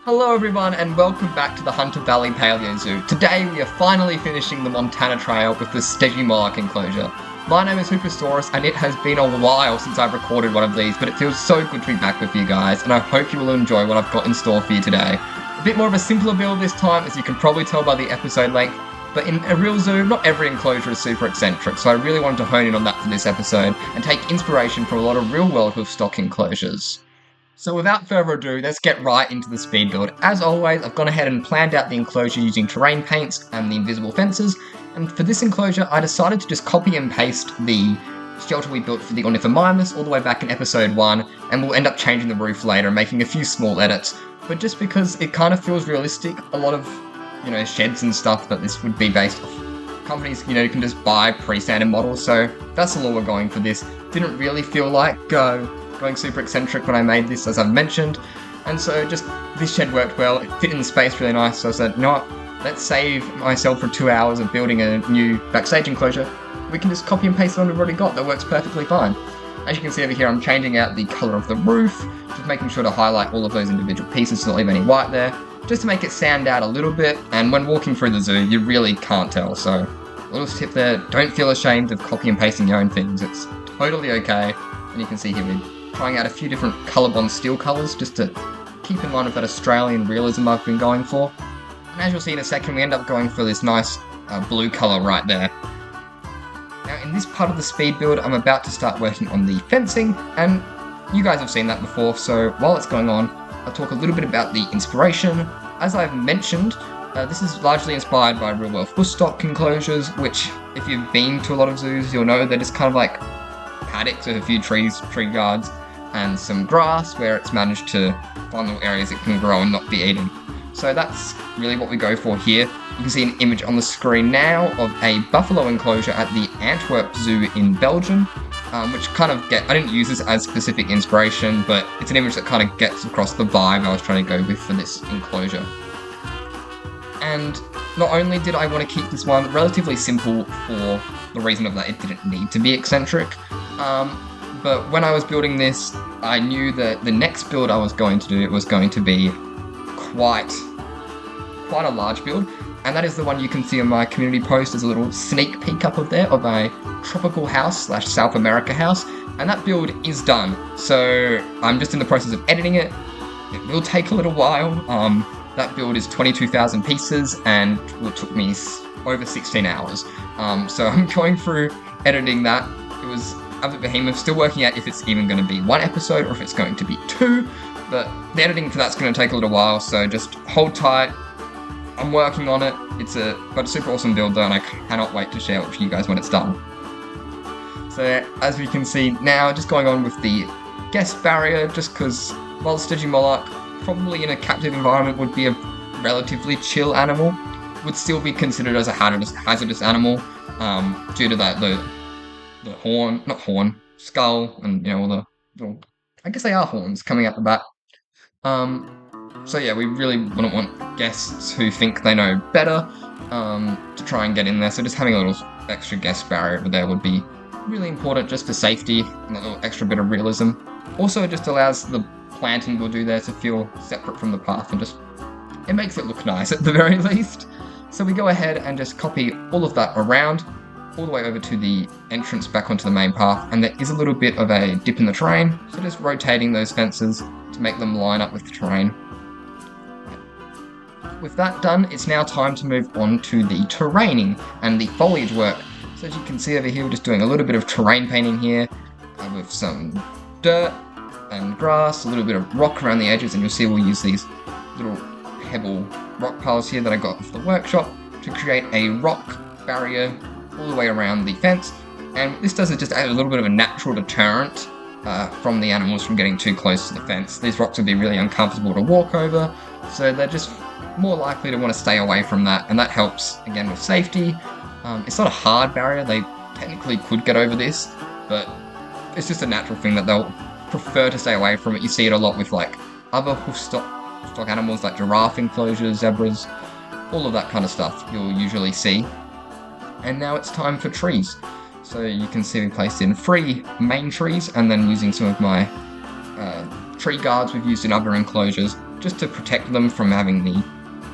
Hello everyone and welcome back to the Hunter Valley PaleoZoo. Today we are finally finishing the Montana Trail with the Stygimoloch enclosure. My name is Hoof and it has been a while since I've recorded one of these, but it feels so good to be back with you guys, and I hope you will enjoy what I've got in store for you today. A bit more of a simpler build this time, as you can probably tell by the episode length, but in a real zoo, not every enclosure is super eccentric, so I really wanted to hone in on that for this episode, and take inspiration from a lot of real-world hoof stock enclosures. So without further ado, let's get right into the speed build. As always, I've gone ahead and planned out the enclosure using terrain paints and the invisible fences, and for this enclosure I decided to just copy and paste the shelter we built for the Ornithomimimus all the way back in episode 1, and we'll end up changing the roof later and making a few small edits, but just because it kind of feels realistic, a lot of, sheds and stuff that this would be based off. Companies, you can just buy pre-standard models, so that's the law we're going for this. Didn't really feel like going super eccentric when I made this, as I've mentioned, and so just this shed worked well. It fit in the space really nice, so I said, you know what, let's save myself for 2 hours of building a new backstage enclosure. We can just copy and paste the one we've already got. That works perfectly fine. As you can see over here, I'm changing out the colour of the roof, just making sure to highlight all of those individual pieces to not leave any white there, just to make it stand out a little bit, and when walking through the zoo, you really can't tell, so a little tip there, don't feel ashamed of copy and pasting your own things. It's totally okay, and you can see here we're trying out a few different Colorbond steel colours just to keep in line with that Australian realism I've been going for. And as you'll see in a second, we end up going for this nice blue colour right there. Now in this part of the speed build, I'm about to start working on the fencing, and you guys have seen that before, so while it's going on, I'll talk a little bit about the inspiration. As I've mentioned, this is largely inspired by real-world hoof stock enclosures, which, if you've been to a lot of zoos, you'll know that it's kind of like paddocks with a few trees, tree guards, and some grass where it's managed to find little areas it can grow and not be eaten. So that's really what we go for here. You can see an image on the screen now of a buffalo enclosure at the Antwerp Zoo in Belgium, which kind of I didn't use this as specific inspiration, but it's an image that kind of gets across the vibe I was trying to go with for this enclosure. And not only did I want to keep this one relatively simple for the reason of that it didn't need to be eccentric, but when I was building this, I knew that the next build I was going to do was going to be quite a large build, and that is the one you can see on my community post. There's a little sneak peek up of there of a tropical house / South America house, and that build is done. So I'm just in the process of editing it. It will take a little while. That build is 22,000 pieces and it took me over 16 hours. So I'm going through editing that. It was a behemoth, still working out if it's even going to be one episode or if it's going to be 2, but the editing for that's going to take a little while, so just hold tight. I'm working on it. It's a super awesome build though, and I cannot wait to share it with you guys when it's done. So as we can see now, just going on with the guest barrier, just because while Stygimoloch probably in a captive environment would be a relatively chill animal, would still be considered as a hazardous animal due to that the skull, and all the little, I guess they are horns coming out the back. So yeah, we really wouldn't want guests who think they know better to try and get in there, so just having a little extra guest barrier over there would be really important just for safety and a little extra bit of realism. Also, it just allows the planting we'll do there to feel separate from the path, and just it makes it look nice at the very least. So we go ahead and just copy all of that around, all the way over to the entrance back onto the main path, and there is a little bit of a dip in the terrain, so just rotating those fences to make them line up with the terrain. With that done, it's now time to move on to the terraining and the foliage work. So as you can see over here, we're just doing a little bit of terrain painting here with some dirt and grass, a little bit of rock around the edges, and you'll see we'll use these little pebble rock piles here that I got off the workshop to create a rock barrier all the way around the fence, and this does is just add a little bit of a natural deterrent from the animals from getting too close to the fence. These rocks would be really uncomfortable to walk over, so they're just more likely to want to stay away from that, and that helps again with safety. It's not a hard barrier, they technically could get over this, but it's just a natural thing that they'll prefer to stay away from it. You see it a lot with like other hoof stock animals like giraffe enclosures, zebras, all of that kind of stuff you'll usually see. And now it's time for trees. So you can see we placed in 3 main trees, and then using some of my tree guards we've used in other enclosures, just to protect them from having the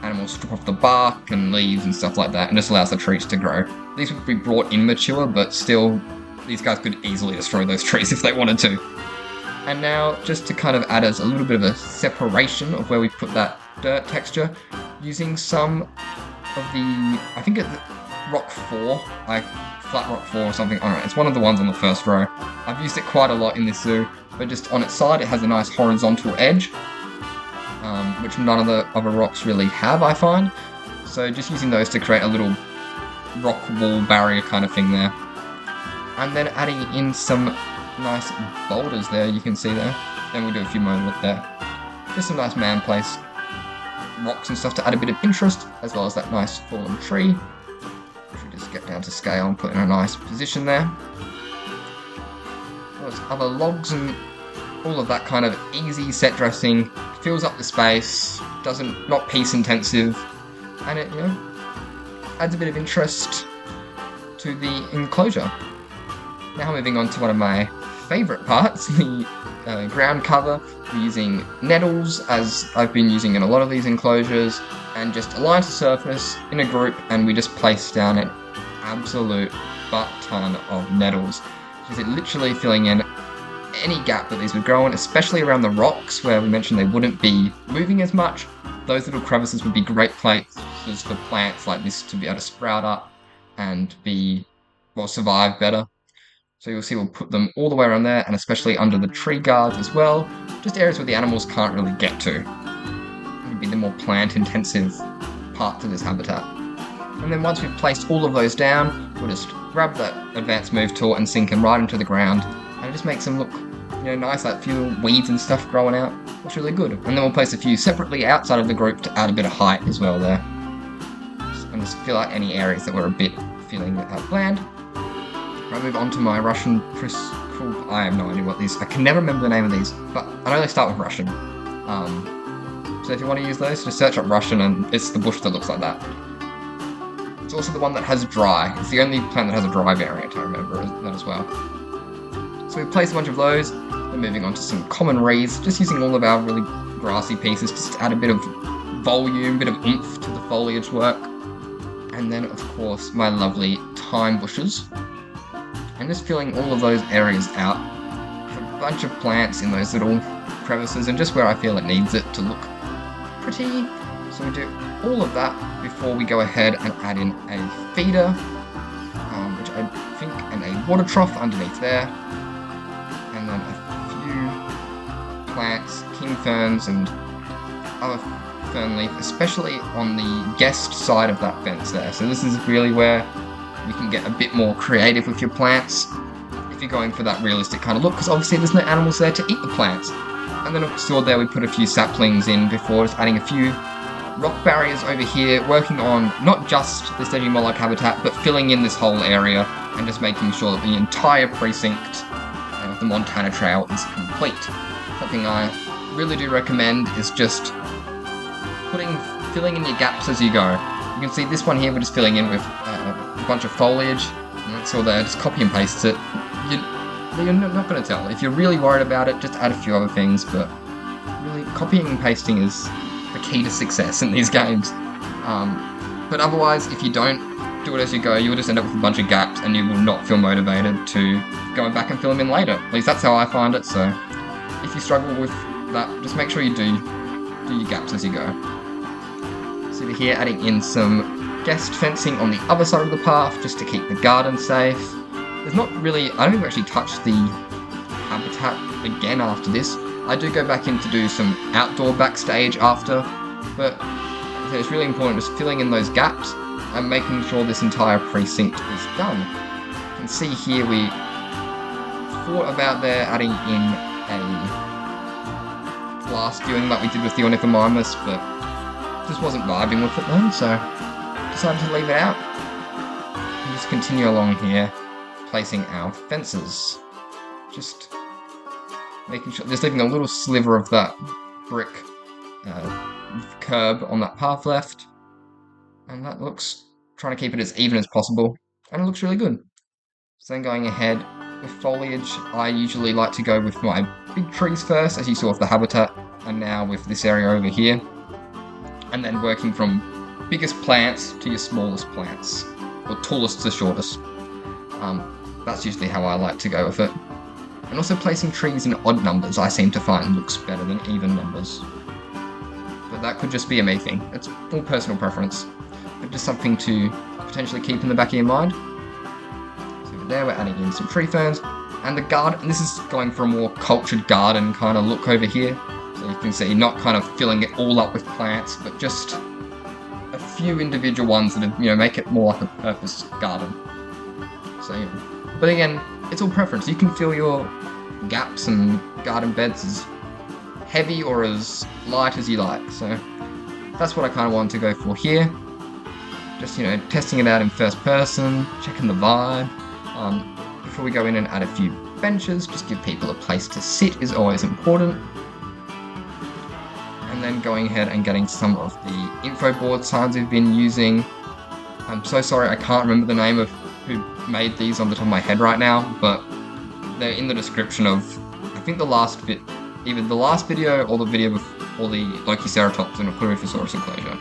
animals strip off the bark and leaves and stuff like that, and just allows the trees to grow. These would be brought in mature, but still, these guys could easily destroy those trees if they wanted to. And now, just to kind of add as a little bit of a separation of where we put that dirt texture, using some of the, I think it's rock 4, like flat rock 4 or something, I don't know, it's one of the ones on the first row. I've used it quite a lot in this zoo, but just on its side it has a nice horizontal edge, which none of the other rocks really have, I find. So just using those to create a little rock wall barrier kind of thing there. And then adding in some nice boulders there, you can see there. Then we'll do a few more with there. Just some nice man-placed rocks and stuff to add a bit of interest, as well as that nice fallen tree, which we just get down to scale and put in a nice position there. There's other logs and all of that kind of easy set dressing, fills up the space, not piece intensive, and it, adds a bit of interest to the enclosure. Now moving on to one of my favourite parts, the ground cover. We're using nettles, as I've been using in a lot of these enclosures, and just align to surface in a group, and we just place down an absolute butt ton of nettles. Just literally filling in any gap that these would grow in, especially around the rocks where we mentioned they wouldn't be moving as much. Those little crevices would be great places for plants like this to be able to sprout up and survive better. So you'll see we'll put them all the way around there, and especially under the tree guards as well, just areas where the animals can't really get to. It would be the more plant-intensive part to this habitat. And then once we've placed all of those down, we'll just grab that advanced move tool and sink them right into the ground, and it just makes them look, nice, like a few weeds and stuff growing out. Looks really good. And then we'll place a few separately outside of the group to add a bit of height as well there. And just fill out any areas that were a bit feeling bland. I move on to my Russian I have no idea what these, I can never remember the name of these, but I know they start with Russian. So if you want to use those, just search up Russian, and it's the bush that looks like that. It's also the one that has dry. It's the only plant that has a dry variant, I remember that as well. So we place a bunch of those, then moving on to some common reeds, just using all of our really grassy pieces just to add a bit of volume, a bit of oomph to the foliage work. And then, of course, my lovely thyme bushes. And just filling all of those areas out with a bunch of plants in those little crevices and just where I feel it needs it to look pretty. So we do all of that before we go ahead and add in a feeder, which I think, and a water trough underneath there. And then a few plants, king ferns and other fern leaf, especially on the guest side of that fence there. So this is really where you can get a bit more creative with your plants if you're going for that realistic kind of look, because obviously there's no animals there to eat the plants. And then still there we put a few saplings in before, just adding a few rock barriers over here, working on not just the Stygimoloch habitat, but filling in this whole area and just making sure that the entire precinct of the Montana Trail is complete. Something I really do recommend is just filling in your gaps as you go. You can see this one here we're just filling in with a bunch of foliage, and that's all there, just copy and paste it. You're not going to tell. If you're really worried about it, just add a few other things, but really copying and pasting is the key to success in these games. But otherwise, if you don't do it as you go, you'll just end up with a bunch of gaps and you will not feel motivated to go back and fill them in later. At least that's how I find it, so if you struggle with that, just make sure you do your gaps as you go. So over here, adding in some guest fencing on the other side of the path, just to keep the garden safe. There's not really, I don't think we actually touched the habitat again after this. I do go back in to do some outdoor backstage after, but it's really important just filling in those gaps and making sure this entire precinct is done. You can see here we thought about there adding in a glass viewing like we did with the Ornithomimus, but just wasn't vibing with it then, so decided to leave it out. And just continue along here, placing our fences. Just making sure, just leaving a little sliver of that brick curb on that path left. And that looks, trying to keep it as even as possible. And it looks really good. So then going ahead with foliage, I usually like to go with my big trees first, as you saw with the habitat. and now with this area over here. And then working from biggest plants to your smallest plants, or tallest to shortest. That's usually how I like to go with it. And also placing trees in odd numbers I seem to find looks better than even numbers. But that could just be a me thing. It's all personal preference. But just something to potentially keep in the back of your mind. So over there we're adding in some tree ferns. And the garden, and this is going for a more cultured garden kind of look over here. So you can see not kind of filling it all up with plants, but just a few individual ones that, make it more like a purpose garden. So, but again, it's all preference. You can fill your gaps and garden beds as heavy or as light as you like. So that's what I kind of wanted to go for here. Just, testing it out in first person, checking the vibe. Before we go in and add a few benches, just give people a place to sit is always important. And then going ahead and getting some of the info board signs we've been using. I'm so sorry, I can't remember the name of who made these on the top of my head right now, but they're in the description of, I think the last bit, either the last video or the video before the Lokiceratops and Plurifosaurus enclosure.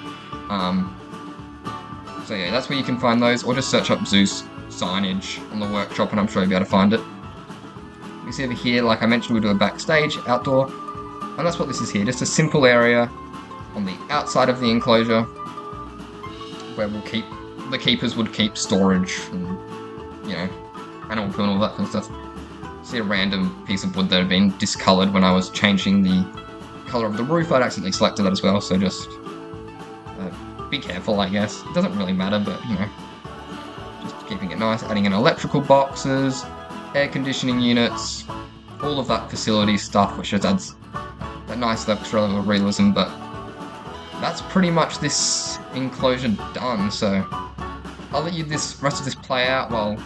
So yeah, that's where you can find those, or just search up Zeus signage on the workshop and I'm sure you'll be able to find it. You see over here, like I mentioned, we'll do a backstage, outdoor, and that's what this is here, just a simple area on the outside of the enclosure where the keepers would keep storage and, animal poo and all that kind of stuff. See a random piece of wood that had been discoloured when I was changing the colour of the roof. I'd accidentally selected that as well, so just be careful, I guess. It doesn't really matter, but, just keeping it nice. Adding in electrical boxes, air conditioning units, all of that facility stuff, which just adds that nice extra level of realism, but that's pretty much this enclosure done, so I'll let you rest of this play out while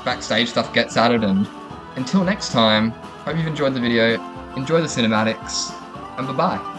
backstage stuff gets added, and until next time, hope you've enjoyed the video, enjoy the cinematics, and bye-bye.